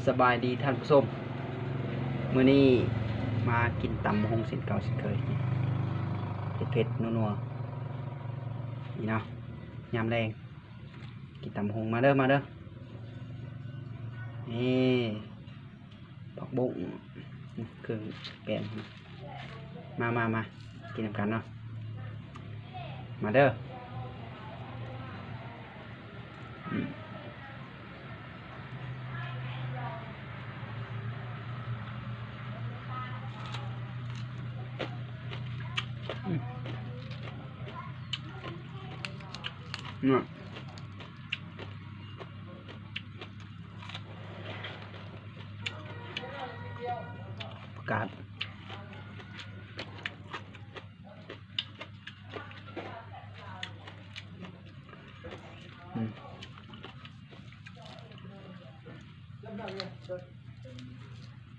สบายดีท่านผู้ชมมื้อนี้มากินตำหงเส้นเก่าเส้นเคยเผ็ดๆนัวๆนี่เนาะยามแรงกินตำหงมาเด้อนี่ผักบุ้งเครื่องแกงมากินน้ำกันเนาะมาเด้อเนี่ยประกาศ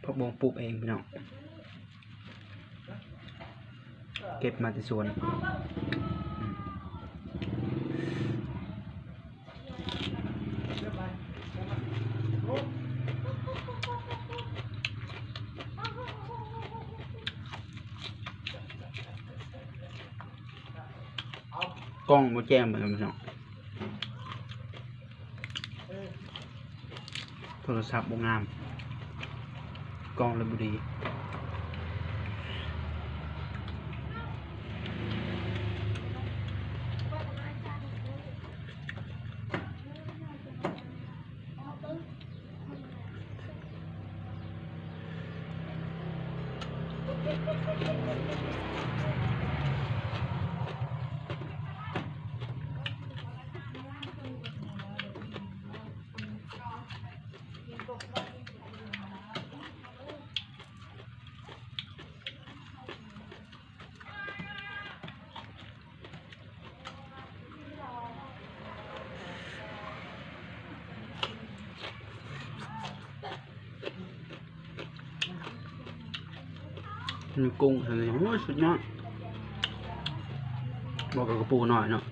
ผักบุ้งปลูกเองพี่น้องเก็บมาที่สวนกล้องมาแจ้งเหมือนกันพี่น้องโทรศัพท์บงงามกล้องเลยบุรีมีกุ้งอะไรโอ้ยสุดยอดบอกกับกระปูหน่อยเนาะ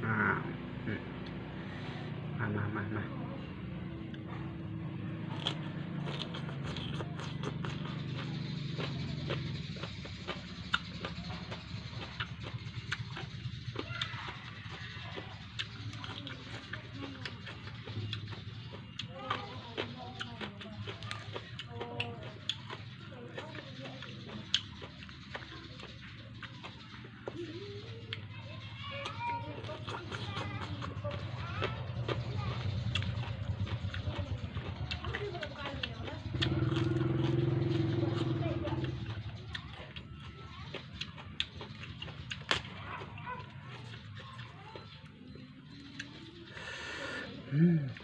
อ่ามา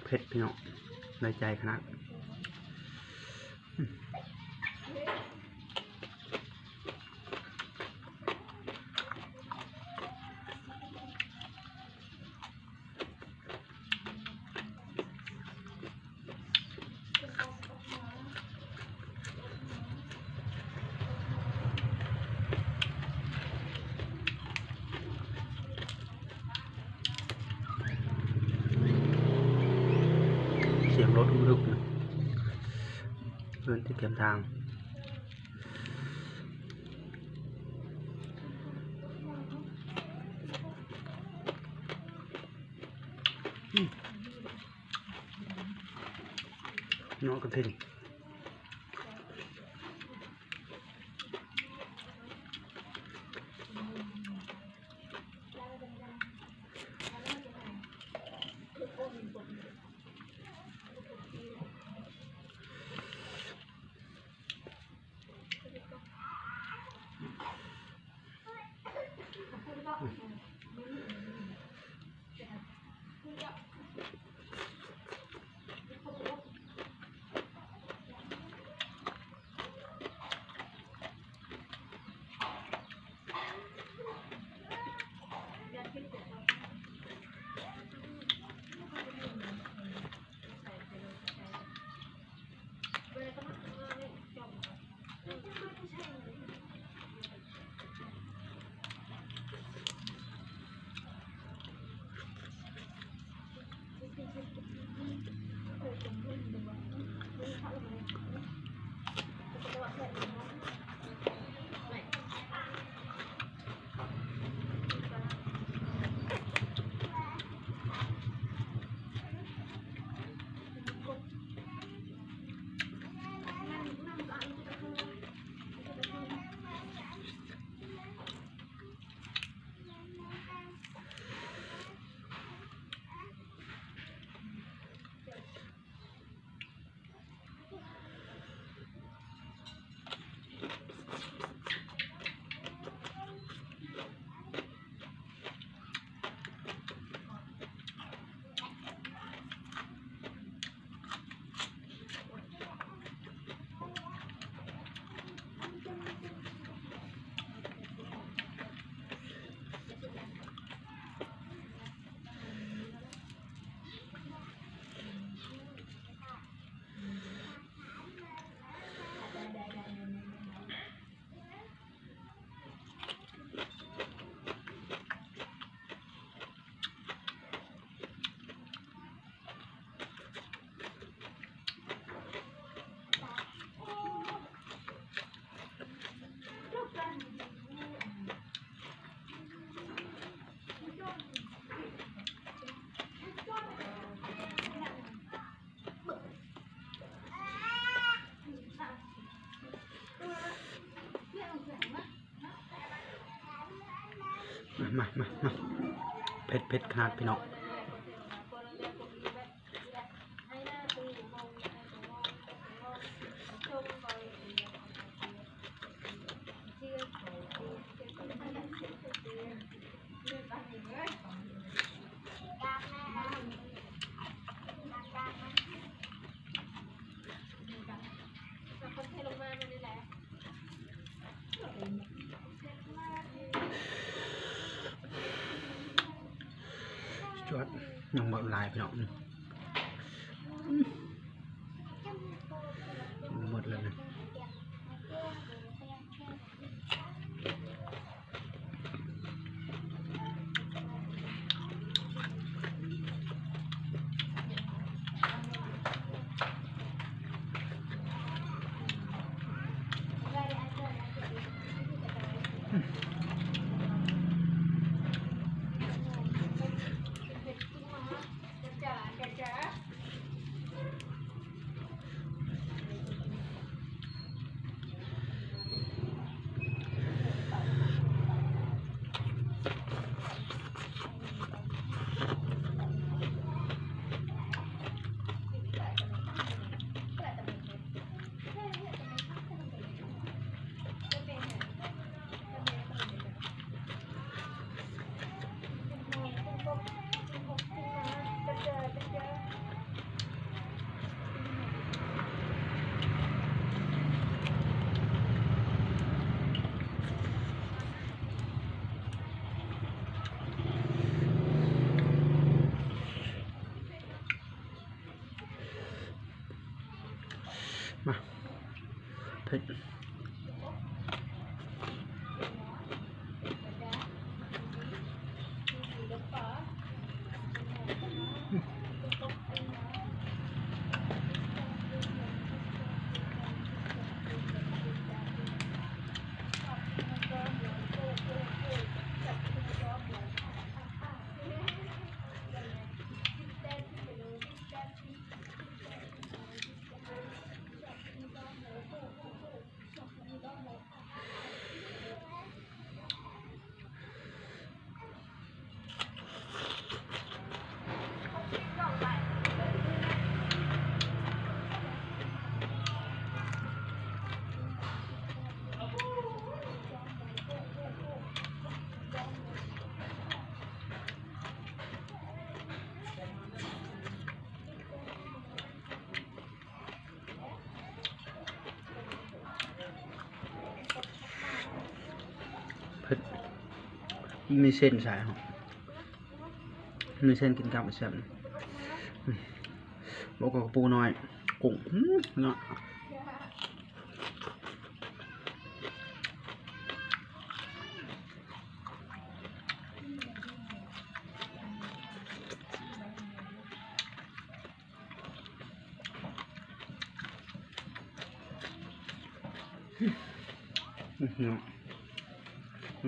เผ็ดพี่น้องในใจขนาดเสียงรถรุกนะเพื่อนที่เก็บทางเนาะกระเทียม มาเผ็ดขนาดพี่น้องจวดยังบดลายพี่น้องหมดเลยนะมาเผ็ดมีเส้นสายหรอมีเส้นกินกับแซ่บบอกกับปูน้อยกุ้งเนาะ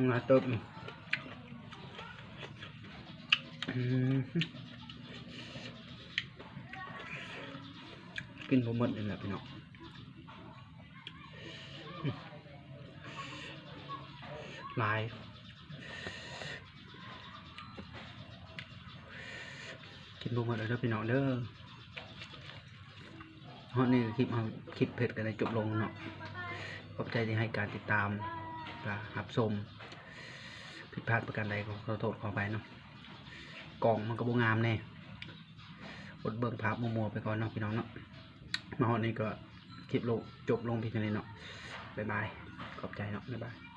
งาตบกินผมหมดเลยแหละพี่น้องลายกินผมหมดเลยเด้อพี่น้องเด้อฮอตนี่คลิปเผ็ดกันเลยจบลงเนาะขอบใจที่ให้การติดตามรับชมผิดพลาดประการใดก็ขอโทษขอไปเนาะกล่องมันก็บ่งามแน่อดเบิ่งภาพมัวๆไปก่อนเนาะพี่น้องเนาะมาฮอดนี้ก็คลิปจบลงเพียงเท่านี้เนาะบ๊ายบายขอบใจเนาะบ๊ายบาย